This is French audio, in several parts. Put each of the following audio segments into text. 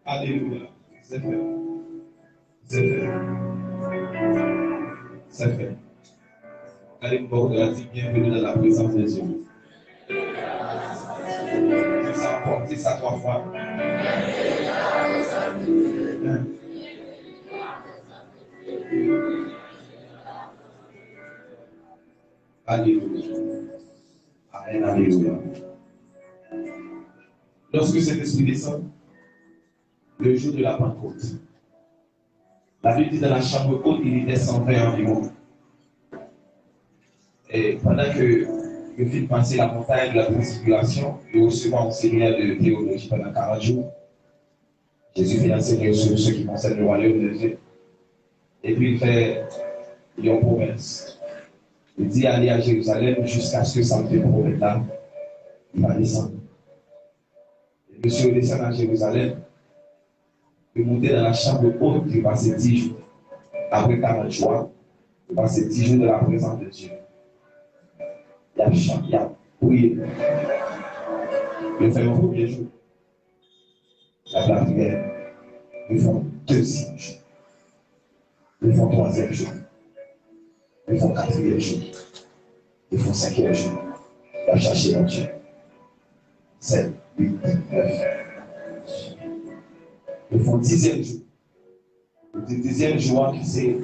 Alléluia. C'est fait. C'est fait. C'est fait. Allez me voir de la dire bienvenue dans la présence de Dieu. C'est ça, portez ça 3 fois. Alléluia. Amen, alléluia. Lorsque cet esprit descend, le jour de la Pentecôte, la Bible dit dans la chambre haute, il était 120 environ. Et pendant que je fis passer la montagne de la transfiguration et recevant un séminaire de théologie pendant 40 jours, Jésus fait enseigner sur ceux qui concernent le royaume de Dieu. Et puis il fait une promesse. Il dit aller à Jérusalem jusqu'à ce que ça me fait promettre là, il va descendre. Et monsieur descend à Jérusalem, il montait dans la chambre haute, il passait 10 jours. Après 40 jours, il passait 10 jours de la présence de Dieu. Il a chanté, il a prié. Il fait le premier jour. La prière. Ils font 2e jour. Ils font 3e jour. Ils font 4e jour. Ils font 5e jour. Il a cherché mon Dieu. 7, 8, 9. Ils font 10e jour. Le 10e jour, c'est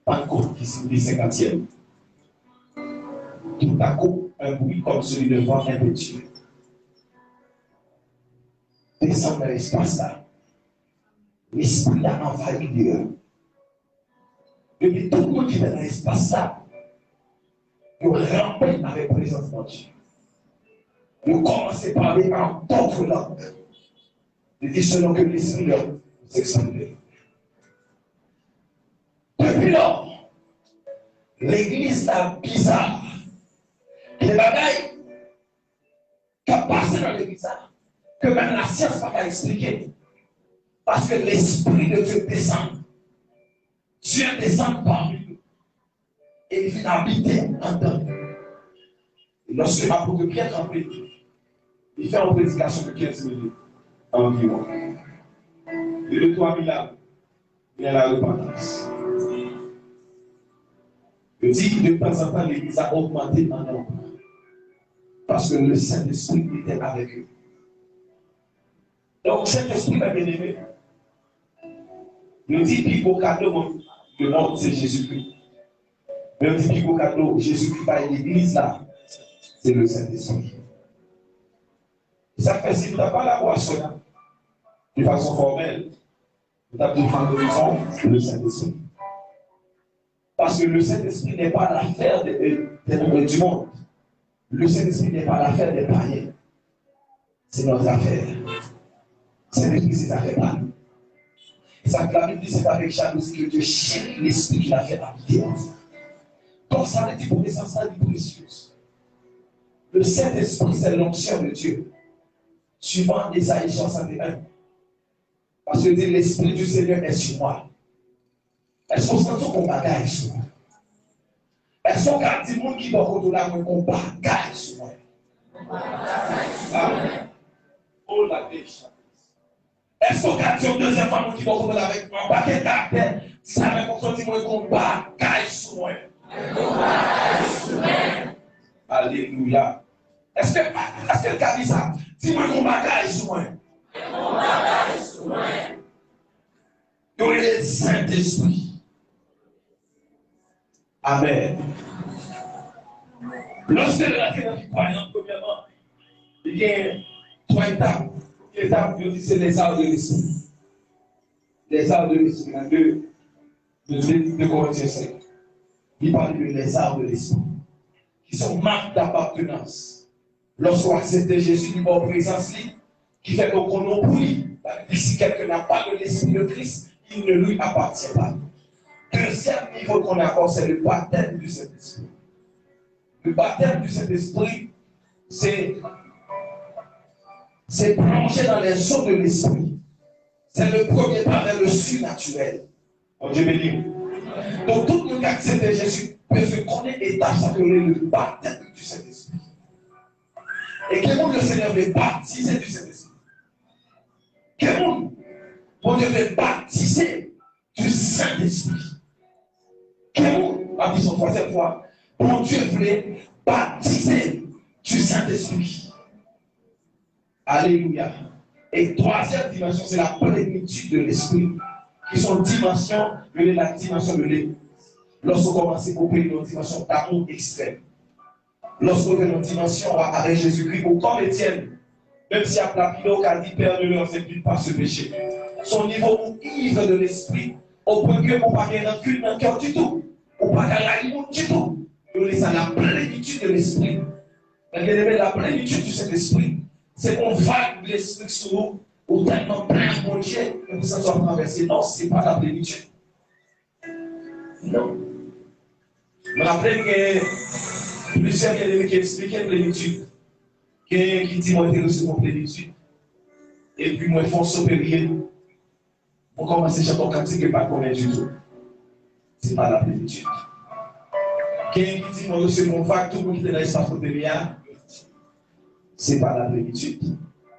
Pentecôte qui signifie 50e. Tout à coup, un bruit comme celui de vent impétueux descend dans l'espace là. L'esprit a envahi Dieu. Et puis tout le monde qui est dans l'espace là, il rampe avec la présence de Dieu. Il commence à parler en d'autres langues. Il dit selon que l'esprit leur s'exprime. Depuis lors, l'église est bizarre. Les bagailles qui passent dans l'église, que même la science ne va pas expliquer. Parce que l'esprit de Dieu descend. Dieu descend parmi nous. Et il vient habiter en nous. Et lorsque l'apôtre Pierre en prie, il fait une prédication de 15 minutes environ. Et de 3000 ans, il y a la repentance. Je dis que de temps en temps, l'église a augmenté en nombre. Parce que le Saint-Esprit était avec eux. Donc, cet esprit va bien aimé. Je dis Pico cadeau, le monde c'est Jésus-Christ. Mais on dit Pico cadeau, Jésus-Christ par l'église là, c'est le Saint-Esprit. Ça fait si tu n'as pas la boisson, de façon formelle, tu as besoin le Saint-Esprit. Parce que le Saint-Esprit n'est pas l'affaire du monde. Le Saint-Esprit n'est pas l'affaire des païens. C'est notre affaire. Saint-Esprit, c'est affaire à nous. Ça, la Bible dit c'est avec jalousie que Dieu chérit l'esprit qu'il a fait habiter en vous. Donc ça veut dire pour l'essence ça dit précieuse. Le Saint-Esprit, c'est l'onction de Dieu. Suivant Isaïe 61. Parce que dit l'Esprit du Seigneur est sur moi. Est-ce qu'on sent qu'on bagaille sur moi? Est-ce qu'on a dit monde qui doit retourner à moi qu'on bagaille sur moi? Oh la décharge. Est-ce qu'on a dit au deuxième femme qui doit retourner avec moi? Pas qu'un caractère, ça va qu'on dit moi qu'on bagaille sur moi. Alléluia. Est-ce que le cas dit ça? Dis-moi qu'on bagaille sur moi. Donc il est le Saint-Esprit. Amen. Lorsque la terre est croyante, premièrement, il y a 3 étapes. L'étape, je dis, c'est les arts de l'esprit. Les arts de l'esprit, dans 2 Corinthiens 5. Il parle de les arts de l'esprit, qui sont marques d'appartenance. Lorsqu'on accepte Jésus, il va en présence, qui fait qu'on non pour lui. Si quelqu'un n'a pas de l'esprit de Christ, il ne lui appartient pas. Deuxième niveau qu'on a, c'est le baptême du Saint-Esprit. Le baptême du Saint-Esprit, c'est c'est plonger dans les eaux de l'esprit. C'est le premier pas vers le surnaturel. Oh, Dieu béni. Donc, tout le monde qui accepte Jésus peut se connaître et s'appeler le baptême du Saint-Esprit. Et quel monde le Seigneur veut baptiser du Saint-Esprit? Quel monde bon Dieu veut baptiser du Saint-Esprit? Quel monde, a dit son troisième fois, bon Dieu voulait baptiser du Saint-Esprit. Alléluia. Et troisième dimension, c'est la plénitude de l'Esprit. Qui sont dimensions, la dimension de l'Esprit. Lorsqu'on commence à opérer dans une dimension d'amour extrême. Lorsqu'on est dans une dimension avec Jésus-Christ, ou comme Étienne, même si à Plapido qui a dit Père de leur c'est pas ce péché. Son niveau ivre de l'esprit, au point que vous ne pas gagner rancune dans le cœur du tout. Ou pas gagner la du tout. Nous laissons la plénitude de l'esprit. La plénitude de cet esprit, c'est qu'on vague de l'esprit sur nous, ou tellement plein de mon Dieu, que vous sentez traverser. Non, ce n'est pas la plénitude. Non. Je me rappelle que plusieurs qui expliquaient la plénitude. Qui dit moi, je suis en plénitude. Et puis, moi, je fais un saut périllé. Pour commencer, je ne sais pas comment du tout. Ce n'est pas la plénitude. Quelqu'un qui dit moi, je suis mon vague, tout le monde qui est dans l'espace de milliards. Ce n'est pas la plénitude.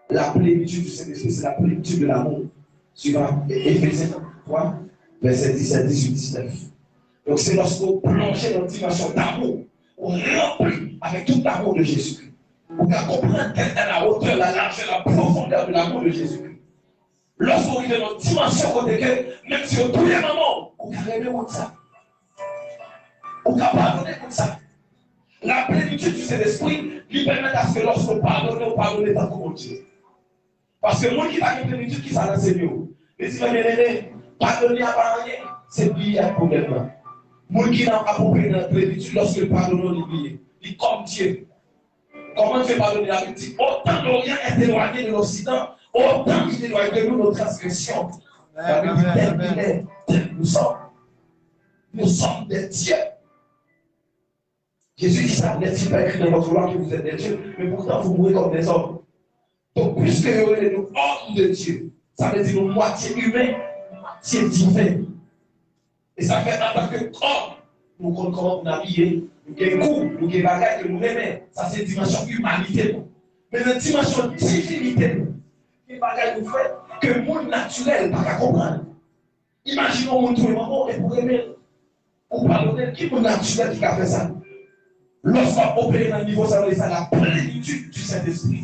La plénitude du Saint-Esprit, c'est la plénitude de l'amour. Suivant Éphésiens 3, verset 17, 18, 19. Donc, c'est lorsqu'on plonge dans une dimension d'amour, on remplit avec tout l'amour de Jésus-Christ. On va comprendre quelle est la hauteur, la largeur, la profondeur de l'amour de Jésus-Christ. Lorsqu'on est dans une dimension côté que, même si on tous les moments, on va rêver comme ça. On va pardonner comme ça. La plénitude du Saint-Esprit lui permet à ce que lorsqu'on pardonne, on pardonne tant qu'on Dieu. Parce que moi qui n'a une plénitude qui s'en enseigne, mais si vous pardonner à rien, c'est lié à un problème. Moi qui n'a pas compris la plénitude lorsque le pardon est lié, il est comme Dieu. Comment Dieu pardonne la petite? Autant l'Orient est éloigné de l'Occident, autant il est éloigné de nous nos transgressions. Nous sommes des dieux. Jésus dit ça, n'est-il pas écrit dans votre loi que vous êtes des dieux, mais pourtant vous mourrez comme des hommes. Donc, puisque nous sommes hors de Dieu, ça veut dire nous moitié humain, moitié divin. Et ça fait en tant que corps, nous comprenons nous habiller, nous avons goût, nous avons bagages que nous aimons. Ça, c'est dimension humanité. Mais la dimension divinité, les bagages nous fait que le monde naturel n'a pas comprendre. Imaginons tout le monde et pour aimer, ou pardonner, qui est le naturel qui a fait ça? Lorsqu'on opère dans le niveau, ça veut dire la plénitude du Saint-Esprit.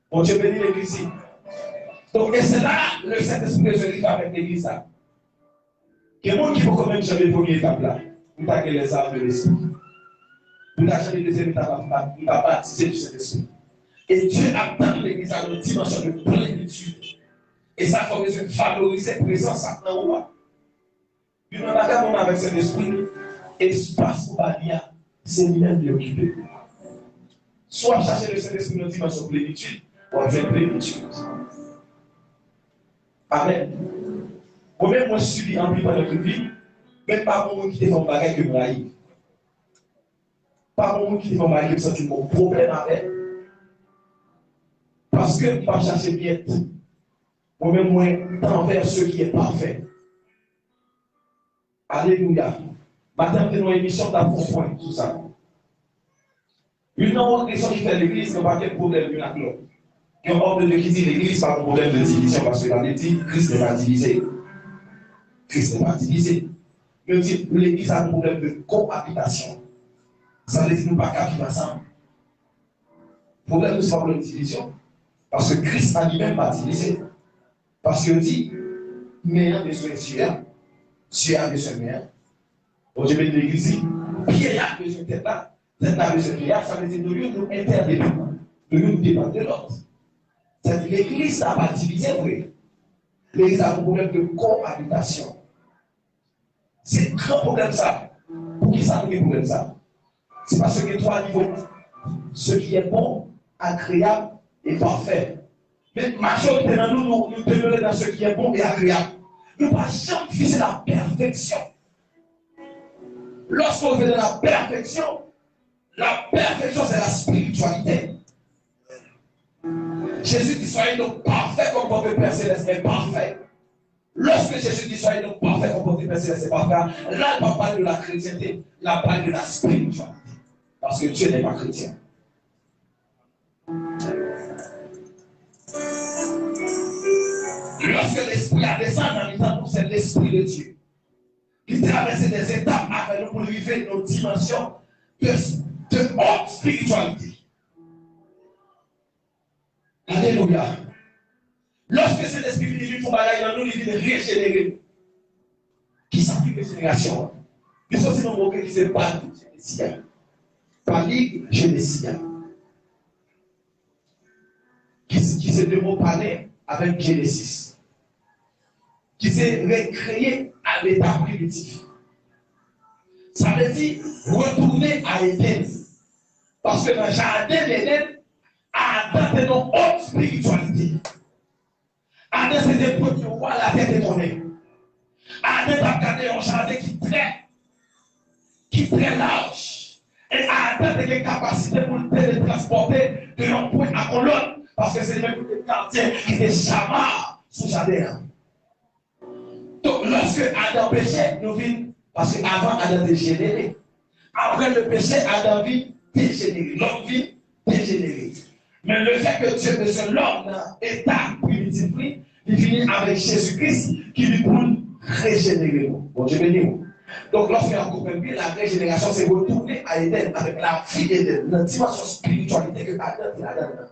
Bon Dieu bénit l'église. Donc, et c'est là le Saint-Esprit que je lis avec l'église. Quelqu'un qui peut quand même jamais la première étape là, pour pas que les armes de l'esprit. Pour pas jamais la deuxième étape, pour pas baptiser du Saint-Esprit. Et Dieu attend l'église à une dimension de plénitude. Et ça, il faut que je favorise la présence en roi. Puis, nous avons avec cet esprit, espace pour Balia, c'est lui-même de l'occuper. Soit chercher le Saint-Esprit dans une dimension de plénitude, ou avec plénitude. Amen. Moi-même, moi, je suis en vie pendant toute vie, même pas pour moi qui te font bagage que moi aille. Pas pour moi qui te font bagage que ça, tu mon problème avec. Parce que je ne pas chercher bien. Moi-même, moi, envers ce qui est parfait. Alléluia. Maintenant, nous avons une émission d'approfondissement, tout ça. Une autre question qui fait l'église, n'est pas quel problème d'une avec l'autre. Il y a un ordre de qui dit l'église, pas un problème de division, parce que dans les dit, Christ n'est pas divisé. Christ n'est pas divisé. Mais l'église a un problème de cohabitation. Ça veut dire que nous ne pouvons pas vivre ensemble. Le problème, c'est pas de division. Parce que Christ a lui-même pas divisé. Parce qu'il dit, mais un besoin de Dieu, Dieu a besoin de moi. Donc, je vais de l'église, Pierre a besoin de tête là, tête a besoin de Pierre, ça veut dire que nous nous interdépendons, nous dépendons de l'autre. C'est-à-dire que l'église n'a pas divisé, oui. L'église a un problème de cohabitation. C'est un grand problème ça. Pour qui ça nous a un problème ça? C'est parce que trois niveaux. Ce qui est bon, agréable et parfait. Mais majorité de nous demeurons dans ce qui est bon et agréable. Nous ne pouvons jamais viser la perfection. Lorsqu'on veut de la perfection, c'est la spiritualité. Jésus dit soyez donc parfait comme votre Père Céleste est parfait. Lorsque Jésus dit soyez donc parfait comme votre Père Céleste est parfait, là il ne parle pas de la chrétienté, là il parle de la spiritualité. Parce que Dieu n'est pas chrétien. Lorsque l'esprit a descendu dans les temps, c'est l'esprit de Dieu qui traverse des étapes avec nous pour arriver à nos dimensions de haute spiritualité. Alléluia. Lorsque cet esprit vient pour bagaille dans nous, il vient régénérer. Qui s'applique régénération? Il faut aussi nous montrer qui c'est pas Génésia. Pali Génésia. Qui se développe avec Genesis. Qui s'est recréé à l'état primitif. Ça veut dire retourner à Éden. Parce que dans le jardin d'Éden, Adam est dans haute spiritualité. Adam c'est des petits rois la tête étonnée. Adam a regardé un jardin qui est très large. Et Adam a une capacité pour le télétransporter de l'un point à l'autre. Parce que c'est le même quartier qui est chamard sous jardin. Donc lorsque Adam péchait, nous vîmes, parce qu'avant Adam dégénéré. Après le péché, Adam vit dégénéré. L'homme vit dégénéré. Mais le fait que Dieu besoin l'homme dans l'état primitif, il finit avec Jésus-Christ qui lui pour régénérer. Bon, Dieu béni. Donc, lorsqu'on a compris la régénération, c'est retourner à Éden avec la vie d'Éden, la dimension spiritualité que Adam a dedans.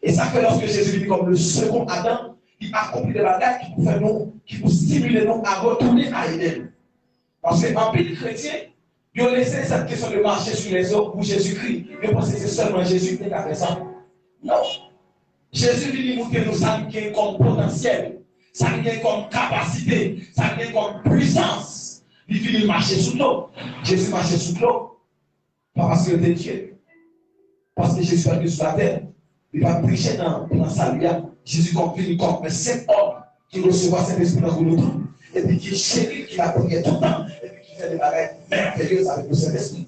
Et ça fait lorsque Jésus vit comme le second Adam, il accomplit des bagages qui pour stimuler nous à retourner à Éden. Parce qu'en pays chrétien, ils ont laissé cette question de marcher sur les eaux pour Jésus-Christ. Ils pensent que c'est seulement Jésus qui a fait ça. Non. Jésus vient montrer nous ça qui comme potentiel, ça qui comme capacité, ça qui comme puissance. Il vient marcher sous l'eau. Jésus marchait sous l'eau. Pas parce qu'il était Dieu. Parce que Jésus est venu sur la terre. Il va prêcher dans sa vie. Jésus compris comme un seul homme qui recevra cet esprit dans le temps. Et puis qui est chéri, qui a prié tout le temps. Et puis qui fait des bagages merveilleuses avec le Saint-Esprit.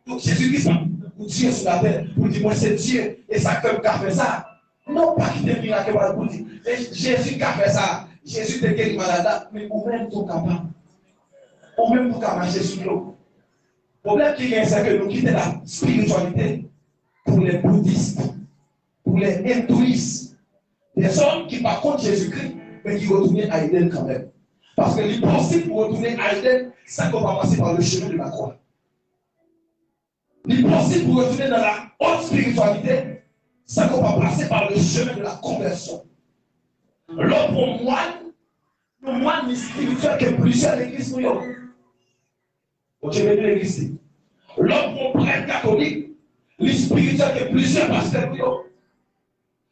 Donc Jésus-Christ, pour Dieu sur la terre, pour dire moi c'est Dieu et ça comme qui a fait ça. Non pas qu'il te miracle pour dire. Jésus qui a fait ça. Jésus te guérit malade, mais ou même tout capable. Ou même tout capable marcher sur l'eau. Le problème qui est, c'est que nous quittons la spiritualité pour les bouddhistes, pour les hindouistes, des hommes qui par contre Jésus-Christ, mais qui retournent à Éden quand même. Parce que l'impossible pour retourner à Éden, ça qu'on va passer par le chemin de la croix. L'impossible pour retourner dans la haute spiritualité, ça qu'on va passer par le chemin de la conversion. L'homme pour moine, le moine spirituel qui est plusieurs l'église pour eux. Donc, je vais dire l'église. L'homme pour prêtre catholique, les spirituels qui est plusieurs pasteurs pour eux.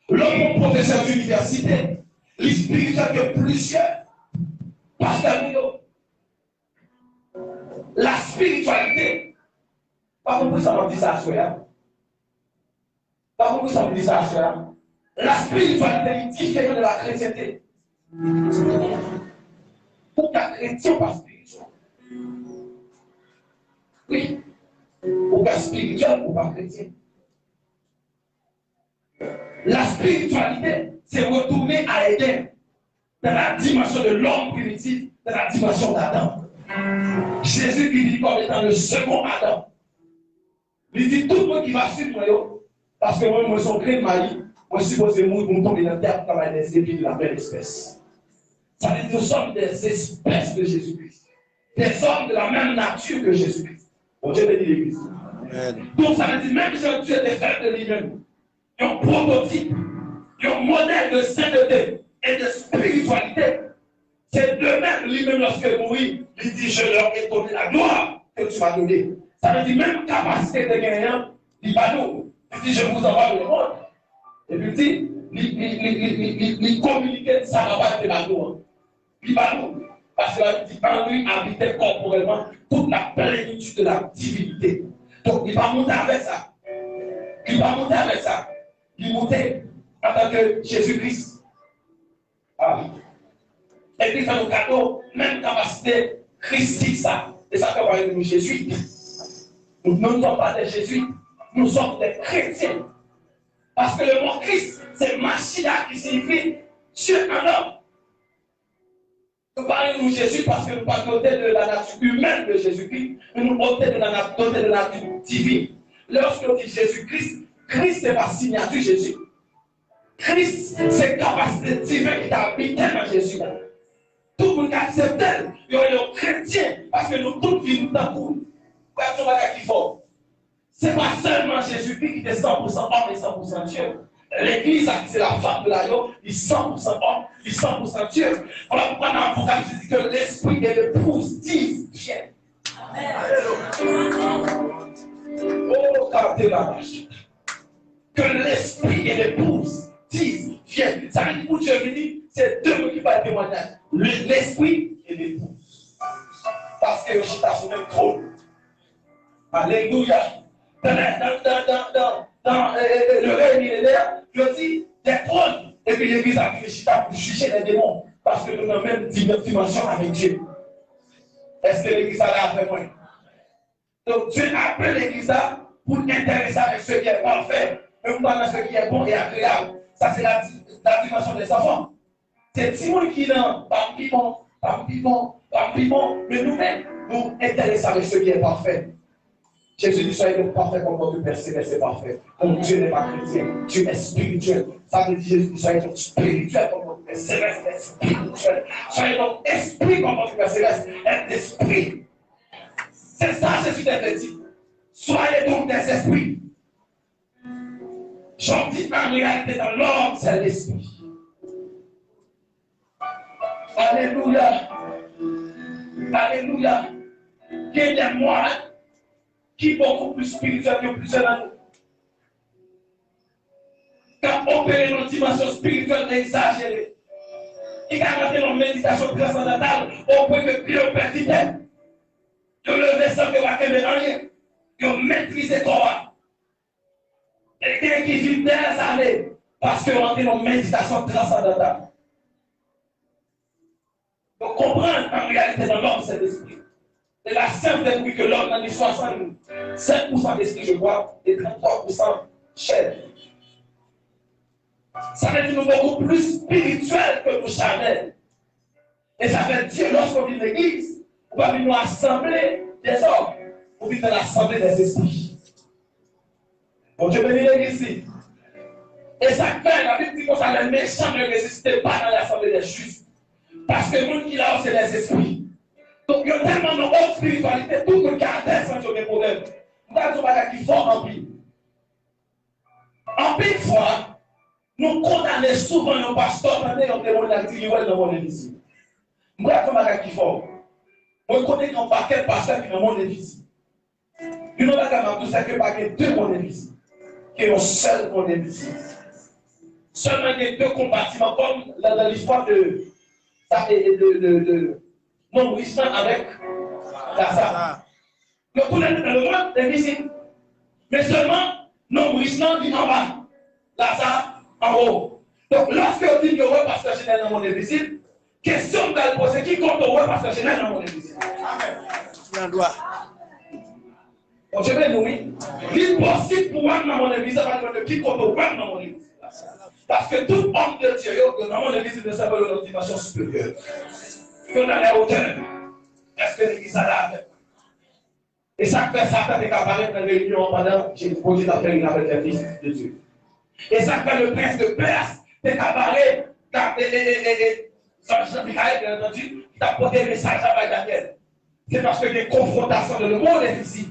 L'homme pour professeur d'université, les spirituels qui est plusieurs pasteurs pour eux. La spiritualité, pas beaucoup ça m'a dit ça à soi. Pas beaucoup ça m'a dit ça à soi. La spiritualité est différente de la chrétienté. Pour qu'un chrétien pas spirituel. Oui. Pour qu'un spirituel ou pas chrétien. La spiritualité, c'est retourner à Éden, dans la dimension de l'homme primitif, dans la dimension d'Adam. Jésus qui dit comme étant le second Adam. Il dit tout le monde qui va suivre moi, parce que moi, je suis créé de Mali. Moi, je suppose que nous tomber dans la terre pour travailler des épis de la même espèce. Ça veut dire que nous sommes des espèces de Jésus-Christ. Des hommes de la même nature que Jésus-Christ. Bon, Dieu bénit l'Église. Donc, ça veut dire même si Dieu est fait de lui-même, il y a un prototype, il y a un modèle de sainteté et de spiritualité. C'est de même lui-même lorsqu'il mourit, il dit je leur ai donné la gloire que tu m'as donnée. Ça veut dire même capacité de gagner, il va nous. Il dit je vous envoie le monde. Et puis il dit, il communiquait ça va pas de la gloire. Il va nous. Parce qu'il dit en lui habitait corporellement toute la plénitude de la divinité. Donc il va monter avec ça. Il va monter avec ça. Il montait en tant que Jésus-Christ. Ah. Et puis, ça nous cadeau, même capacité christique, ça. Et ça fait voir nous Jésus. Nous ne sommes pas des Jésus, nous sommes des chrétiens. Parce que le mot Christ, c'est Machia qui signifie Dieu en homme. Nous parlons de Jésus parce que nous parlons de la nature humaine de Jésus-Christ, mais nous parlons de la nature divine. Lorsqu'on dit Jésus-Christ, Christ c'est ma signature Jésus. Christ c'est capacité divine qui habite dans Jésus. Tout le monde accepte, il y a les chrétiens, parce que nous tous vivons dans le monde. Ce n'est pas seulement Jésus-Christ qui est 100% homme et 100% Dieu. L'église, c'est la femme de l'agneau, il est 100% homme, il est 100% Dieu. Voilà pourquoi dans l'Apocalypse, dit que l'esprit et l'épouse disent viens. Oh, captez la vache. Que l'esprit et l'épouse disent viens. Ça veut dire pour Dieu venu, c'est deux mots qui vont témoigner. L'esprit et l'épouse. Parce que je suis sur le même trône. Alléluia. Dans le règne millénaire, je dis des trônes. Et puis l'église a réfléchi pour juger les démons. Parce que nous sommes dans la même dimension avec Dieu. Est-ce que l'église a là après moi? Donc Dieu a appelé l'église pour intéresser avec ce qui est parfait. Et vous parlez de ce qui est bon et agréable. Ça, c'est la dimension des enfants. C'est Timon qui est dans piment. Mais nous-mêmes, nous intéressons avec ce qui est parfait. Jésus dit, soyez donc parfait comme votre Père Céleste est parfait. Comme Dieu n'est pas chrétien, Dieu est spirituel. Ça veut dire, Jésus dit, soyez donc spirituel comme votre Père Céleste est spirituel. Soyez donc esprit comme votre Père Céleste est esprit. C'est ça, Jésus t'a dit. Soyez donc des esprits. J'en dis en réalité dans l'homme, c'est l'esprit. Alléluia. Alléluia. Qu'il y ait moi qui est beaucoup plus spirituel que plusieurs d'entre nous. Quand on opère dans une dimension spirituelle exagérée, qui a rentré dans une méditation transcendantale, on peut que Dieu pertinent. De lever sans que va faire rien. De maîtriser toi. Quelqu'un qui vit des années parce qu'on rentre dans une méditation transcendantale. Donc comprendre en réalité dans l'homme, c'est l'esprit. C'est la simple esprit que l'homme a dit 65% d'esprit, je crois, et 33% chair. Ça veut dire nous beaucoup plus spirituels que nous charnels. Et ça veut dire lorsqu'on vit l'église, on va venir nous assembler des hommes. On vit dans l'assemblée des esprits. Bon Dieu bénit l'église ici. Et ça fait, la Bible dit que ça les méchants ne résistaient pas dans l'assemblée des justes. Parce que nous qui là, c'est les esprits. Donc, il y a tellement de haute spiritualité, tout le caractère sans des problèmes. Nous avons des qui font en pile. En pile fois, nous condamnons souvent nos pasteurs quand ils ont des mondes qui sont dans mon église. Nous avons des qui font. On connaît qu'un paquet de pasteurs qui sont dans mon église. Nous avons tout ça que paquet deux mon église. Qui est un seul mon église. Seulement il y a deux compartiments, comme dans l'histoire de non-nourrissement avec Lazare. Le tout est dans le monde est visible. Mais seulement non-nourrissement vit en bas. Lazare en haut. Donc lorsque on dit que le pasteur général dans le monde est visible, question de poser qui compte au pasteur général dans le monde est visible. Amen. Bon, je vais nous dire, il est possible pour moi dans mon église, de qui compte au dans mon église. Parce que tout homme de Dieu, dans mon église, ne s'appelle une dimension supérieure. Que dans les hauteurs, est-ce que l'église a là? Et ça fait ça, fait apparaître dans les réunions pendant que j'ai posé la avec les fils de Dieu. Et ça fait le prince de Perse, fait apparaître Jean-Michel, bien entendu, qui t'a porté le message à Daniel. C'est parce que les confrontations de le monde est ici.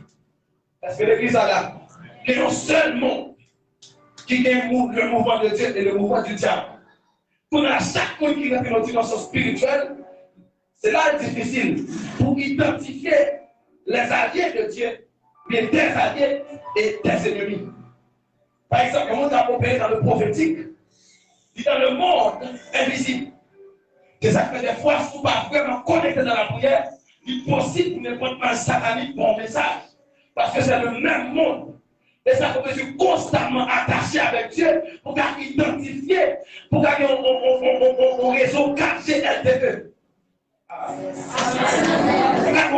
Parce que l'église a là. Il y a un seul monde qui est le mouvement de Dieu et le mouvement du diable. Pour chaque monde qui rentre dans une dimension spirituelle, c'est là difficile pour identifier les alliés de Dieu, mais des alliés et des ennemis. Par exemple, comment on a opéré dans le prophétique, dans le monde invisible. C'est ça que des fois, si vous ne pas vraiment connecté dans la prière, il est possible pour ne pas un satanique bon message. Parce que c'est le même monde. Et ça faut que je suis constamment attaché avec Dieu pour identifier, pour gagner un réseau 4G LTE. Un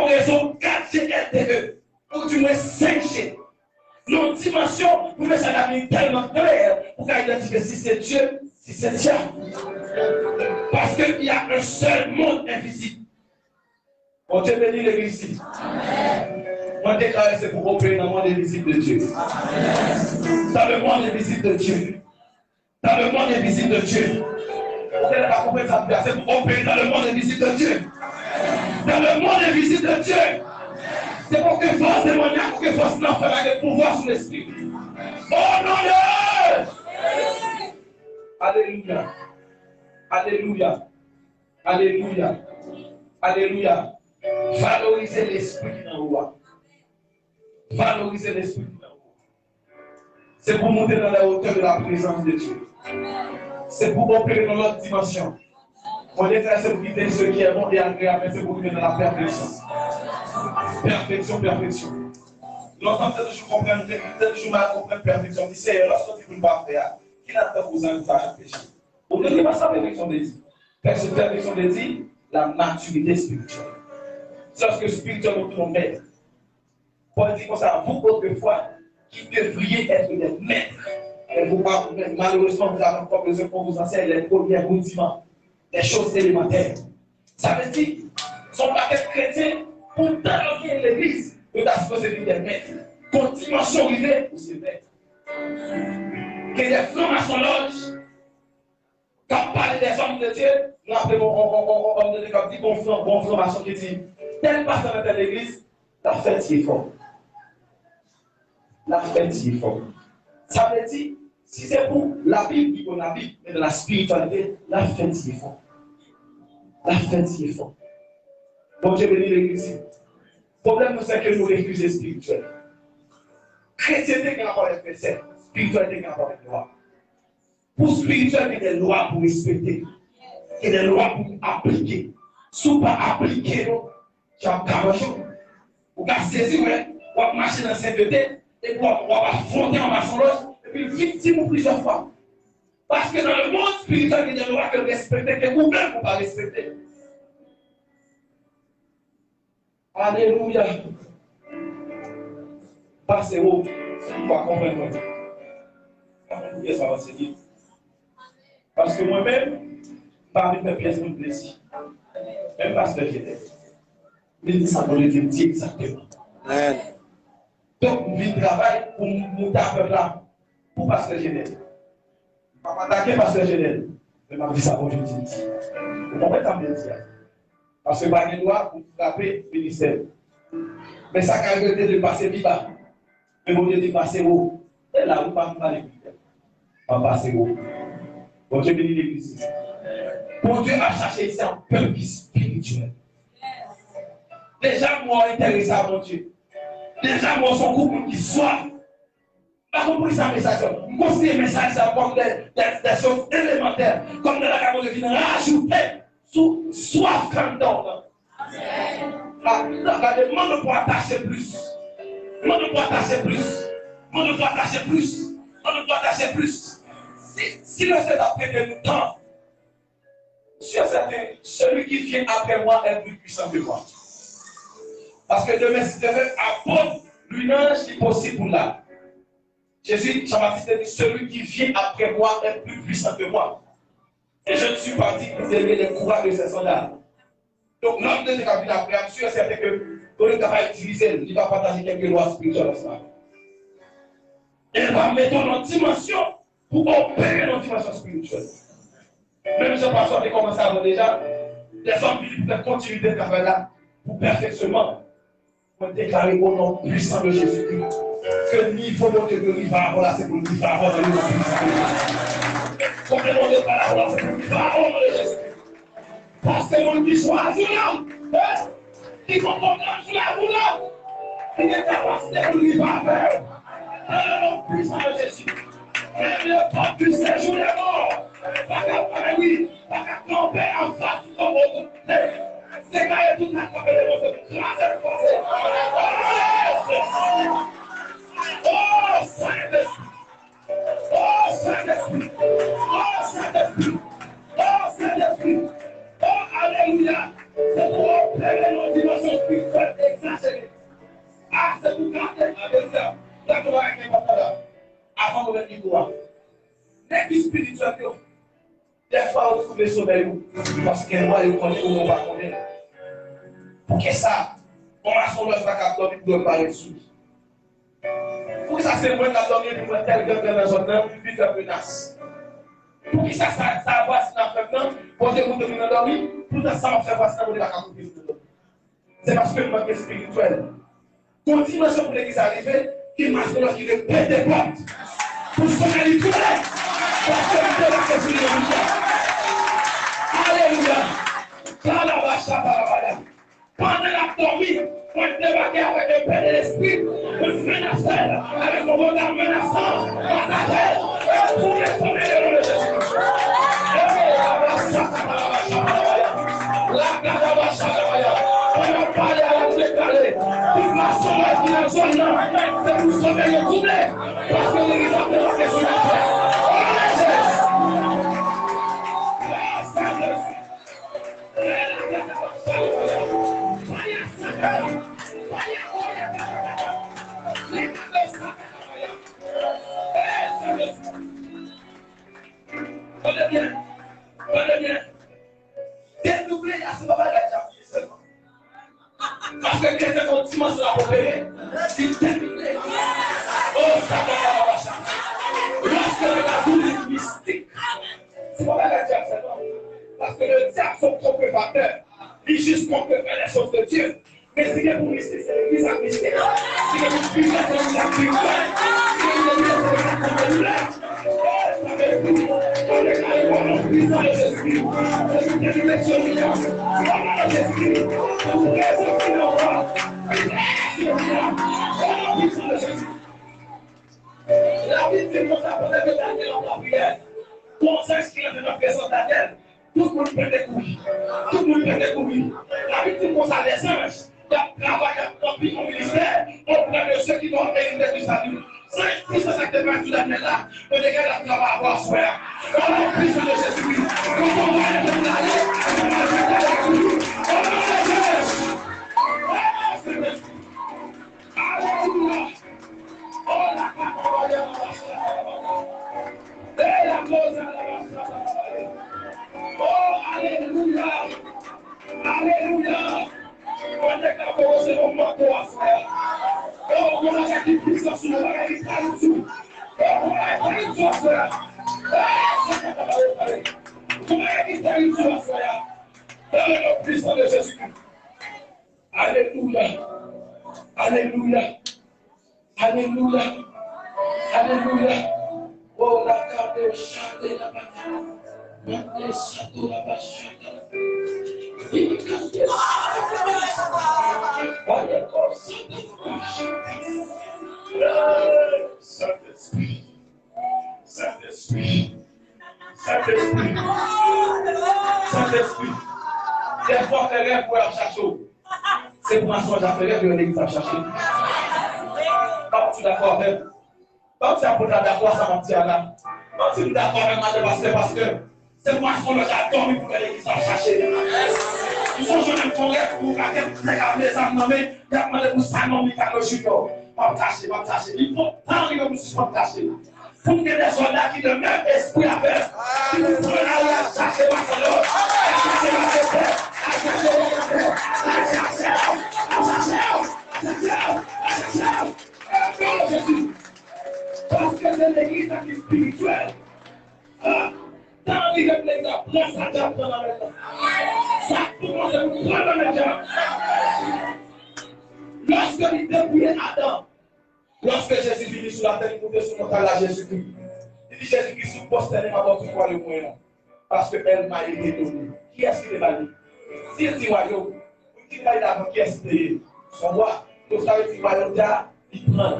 réseau 4G LTE. Ou du moins 5G. Nos dimensions, vous mettez ça tellement clair pour identifier si c'est Dieu, si c'est diable. Parce qu'il y a un seul monde invisible. On te bénit l'église ici. On déclare c'est pour opérer dans le monde invisible de Dieu. Dans le monde invisible de Dieu. Dans le monde invisible de Dieu. Vous n'avez pas compris ça, c'est pour opérer dans le monde invisible de Dieu. Dans le monde invisible de Dieu. C'est pour que force démoniaque, pour que force l'enfer ait le pouvoir sur l'esprit. Oh non, Dieu! Alléluia. Alléluia. Alléluia. Alléluia. Valoriser l'esprit qui est en roi. Valoriser l'esprit qui est en roi. C'est pour monter dans la hauteur de la présence de Dieu. C'est pour opérer dans l'autre dimension. On déclare c'est pour quitter ce qui est bon et agréable, c'est pour vivre dans la perfection. Perfection, perfection. L'ensemble de je comprends, je comprends perfection. Je dis, c'est lorsque tu ne peux pas faire, qui n'a pas besoin de faire un péché. Vous ne dites pas ça, perfection de Dieu. Parce que perfection de Dieu, la maturité spirituelle. Lorsque spirituellement tout le monde maître. Paul dit comme ça, vous autrefois, qui devriez être des maîtres. Et vous, malheureusement, vous n'avez pas besoin qu'on vous enseigne les premiers rudiments, les choses élémentaires. Ça veut dire, son paquet chrétien, pour t'allonger l'église, vous êtes supposé être des maîtres. Pour dimension arrivée, vous êtes maîtres. Que les francs-maçons loge, quand on parle des hommes de Dieu, nous appelons homme de Dieu comme dit bon franc-maçon qui dit, tel pasteur dans telle église, la fête y est forte. La fête y est forte. Ça veut dire, si c'est pour la Bible, dit qu'on la Bible, mais de la spiritualité, la fête y est forte. La fête y est forte. Bon Dieu bénit l'église. Le problème, c'est que nous refusons spirituel. Chrétienté qui n'a pas les préceptes, spiritualité qui n'a pas les lois. Pour spirituel, il y a des lois pour respecter. Il y a des lois pour appliquer. Si vous ne pas appliquer, tu as caroché. Vous avez saisi, vous avez marché dans la sainteté, et vous avez affronté en maçonnerie, et puis victime plusieurs fois. Parce que dans le monde spirituel, il y a des lois que vous respectez, que vous-même vous ne pas respecter. Alléluia. Passez où? Vous va comprendre. Alléluia, ça va se dire. Parce que moi-même, parmi mes pièces de plaisir, même parce que j'étais, il dit ça dans le dit exactement. Donc, je travaille pour monter à peu là, pour parce que j'étais. Je ne vais pas m'attaquer parce que j'étais. Mais je dis ça pour je dis. Vous comprenez ça me dire? Parce que par les lois, pour frapper le ministère. Mais ça a été de passer vite. Mais mon Dieu dit passer haut. Et là, vous ne pouvez pas l'église. Pas passer haut. Bon Dieu bénit l'église. Bon Dieu a cherché ici un peuple spirituel. Les gens m'ont intéressé à mon Dieu. Les gens m'ont son couple qui soient. Pas compris ça, message. Vous considérez le message comme des choses élémentaires. Comme de la caméra de venir rajouter sous soif comme dans. Demande de pouvoir attacher plus. Demande de pouvoir attacher plus. Demande de pouvoir attacher plus. Demande de pouvoir attacher plus. Si le Seigneur après que nous temps, sur certain, celui qui vient après moi est plus puissant que moi. Parce que demain, si demain apporte l'unage qui est possible pour là. Jésus, Jean-Baptiste dit, celui qui vient après moi est plus puissant que moi. Et je ne suis pas dit pour aimer les courants de ces soldats. Donc, l'homme de Dieu qui a vu après, je suis certain que quand il va utiliser, il va partager quelques lois spirituelles ensemble. Et il va mettre dans une dimension pour opérer dans une dimension spirituelle. Même ce pasteur qui commence à avoir déjà, les hommes qui peuvent continuer de faire là pour perfectionnement, pour déclarer au nom puissant de Jésus-Christ que le niveau de Dieu de l'Ivar, là, c'est pour l'Ivar dans le nom puissant de Jésus. Complément de parole, c'est pour l'Ivar dans le Jésus. Parce que mon qui choisit là, qui comprend sur la roue, il est capacité pour l'Ivar vers dans le nom puissant de Jésus. Et le peuple du séjour des morts, pas qu'à oui, pas qu'à tomber en face de votre tête. C'est quand il y a tout à fait de votre grâce et de force. Oh, Saint-Esprit! Oh, Saint-Esprit! Oh, Saint-Esprit! Oh, Saint-Esprit! Oh, Alléluia! C'est pour opérer nos dimensions spirituelles exagérées. Ah, c'est pour garder avec ça. D'accord avec même niveau. Les qui spirituels, des fois, on trouve le sommeil parce que moi, je connais ou on va connaître. Pour que ça, on va son œuvre à dormir pour ne pas réussir. Pour que ça, c'est moi qui a dormi pour quelqu'un dans la zone, puis faire menace. Pour que ça va se faire maintenant, pour que vous devez dormir, tout ça va faire passer dans la capacité. C'est parce que le manque spirituel. Continuation pour l'église arrivée, qui marche dans qui ne pète des portes. Pour se manipuler. Parce que Dieu va se finir de Alléluia. Pendant la dormie, on débarque avec le paix de l'esprit, on menaçait avec un regard menaçant, pour les sommeils de Jésus. On va parler à la déclarée. Toute la soirée qui est dans la zone, c'est pour sauver le doublé. Parce que l'église a fait la question de la paix. Prenez bien. Dédoubler à ce moment-là, seulement. Parce que quelqu'un continue sur la opérer, il termine. Oh, ça va. Lorsque la douleur est mystique, c'est pas la diable seulement. Parce que le diable, son propre facteur, il juste qu'on peut faire les choses de Dieu. Mais ce qui est pour mystique, c'est l'église à mystique. Ce qui est pour mystique, c'est l'église à mystique. La Bible dit qu'on s'appelle de Daniel en la prière. Pour s'inscrire de notre présence Daniel, tout le monde peut découvrir. Tout le monde peut découvrir. La Bible dit qu'on a des anges qui travaillent dans le ministère auprès de ceux qui doivent hériter du salut. 5% d'activement tout Daniel là, on est capable de avoir soin. Dans le Christ de Jésus-Christ, quand on va aller dans la vie, on va aller dans la vie. Alléluia. Oh la campagne. La cause oh, alléluia. Alléluia. On est capable de se remonter à faire. Oh, on a cette puissance sur le bagage, on a une chose à faire. On a une chose à faire. Dans le puissance de Jésus-Christ. Alléluia. Alléluia. Alléluia. Alléluia. Oh, la carte de chante la bataille. Mande sato la bachata. Saint-Esprit. Saint-Esprit. Saint-Esprit. Saint-Esprit. Des fois, les rêves pour chercher. C'est pour m'asseoir d'affaires que l'église a cherché. Pas tout d'accord avec. Pas tout d'accord, ça m'a dit à là. Pas tout d'accord avec moi, parce que c'est moi qui a dormi pour l'église a cherché. Ils sont jeunes pour rêve pour les âmes nommées. Il y a demandé pour ça, non, il y a le judo. Pas caché. Il faut tant que vous soyez caché. Pour que les soldats qui de même esprit avec, qui vous prennent à chercher Barcelone, à chercher parce que c'est l'église qui est spirituelle. Dans l'église, prends ça dans la maison. Ça commence à vous prendre dans la maison. Lorsque il dépouillait Adam, lorsque Jésus vit sur la terre, il pouvait se montrer à Jésus-Christ. Il dit Jésus-Christ sous postérément dans tout quoi le moyen. Parce qu'elle m'a été donnée. Qui est-ce qui l'a dit? Si il dit royaume, qui l'a dit avant qui est-ce qui est? Son roi, vous savez, il va il prend.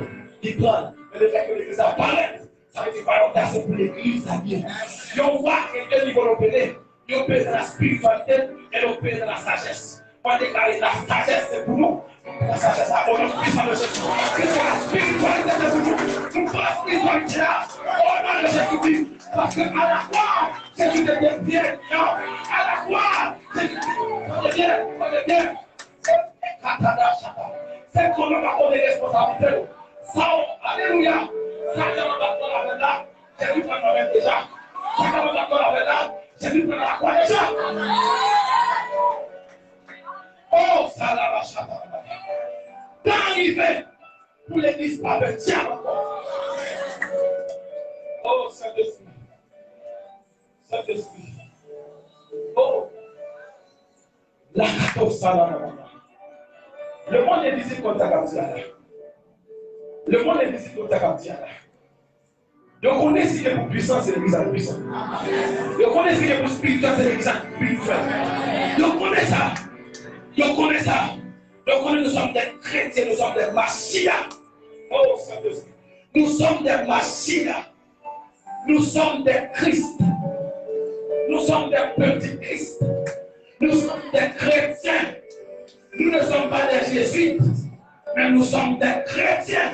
Mais le fait que l'église a parlé, ça veut dire que c'est pour l'église à bien. Il voit que Dieu va opérer. Il opère dans la spiritualité et il opère dans la sagesse. On déclare la sagesse, c'est pour nous. La sagesse a pour nous, puissant de Jésus. C'est la spiritualité, c'est pour nous. Nous pas la spiritualité là. Au nom de Jésus-Christ. Parce qu'à la fois, Jésus devient bien. À la fois, Jésus devient bien. C'est qu'on n'a pas de responsabilité. Ça, alléluia. Satan va prendre la là, c'est lui prendre la main déjà. Satan va prendre la là, c'est lui prendre la croix déjà. Oh, ça la Satan. D'arriver pour l'église par le diable encore. Oh, Saint-Esprit. Saint-Esprit. Oh, la catosse, ça la. Le monde est ici contre ta captière. Le monde est ici contre ta captière. Donc on est ici pour puissance, c'est l'église à la puissance. Donc on est ici pour spirituel, c'est l'église à la spirituelle. Donc on est ça. Donc on est ça. Donc on est, nous sommes des chrétiens, nous sommes des machia. Oh Saint-Esprit. Nous sommes des machia. Nous sommes des Christ. Nous sommes des petits Christ. Nous sommes des chrétiens. Nous ne sommes pas des jésuites, mais nous sommes des chrétiens.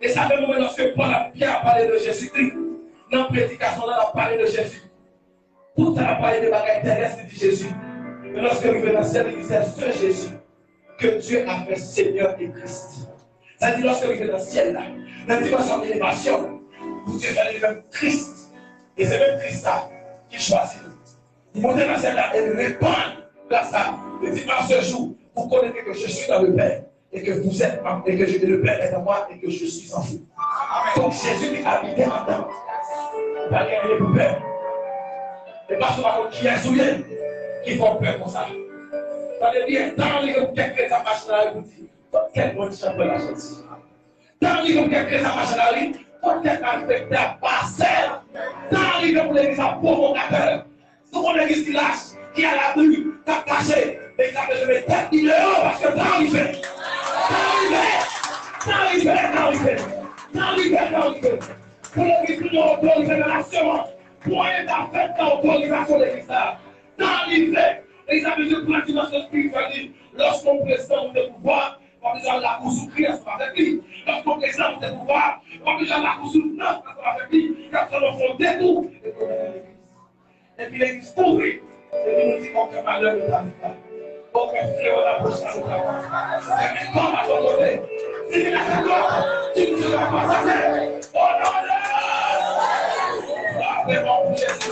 Et ça fait moment lorsque Paul a bien parlé de Jésus-Christ, dans la prédication, on a parlé de Jésus. Tout a parlé de bagages terrestres, dit Jésus. Mais lorsque nous venons dans le ciel, il disait ce Jésus que Dieu a fait Seigneur et Christ. Ça dit lorsque nous venons dans le ciel, là, dans la dimension d'élévation, où Dieu fait le même Christ. Et c'est même Christ là qui choisit nous. Il monte dans le ciel là et il répand là ça. Il dit en ce jour, vous connaissez que je suis dans le Père. Et que vous êtes, et que le Père est en moi, et que je suis en vous. Donc Jésus est habité en temps. Pas gagner pour peur. Et pas seulement qui est souillé, qui font peur pour ça. Ça veut dire, dans les gens qui créent sa machine à vous dire, quel bon champ de la chose. Dans les gens qui créent sa machine à vous, peut-être inspecteur, parcelle. Dans les gens pour l'église à provocateur. Tout le monde l'église qui lâche, qui a la rue, qui a caché. Mais ça veut dire, tête il est haut parce que dans il fait. Pour l'église, nous autorisons la nation. Pour être en fait l'autorisation de l'église. Dans l'hiver, les amis de pratique dans ce spirituel, lorsqu'on présente le pouvoir, on besoin de la course sous Christ avec lui. Lorsqu'on présente le pouvoir, on besoin de la course sous neuf avec lui. Quand on fait des détour, et puis l'église pourrit. Et puis nous disons que malheur de ta vie. Donc, la prochaine comme à ton côté. Si tu n'as pas encore, tu ne seras pas passé. Oh non, non! Vraiment, pour Jésus.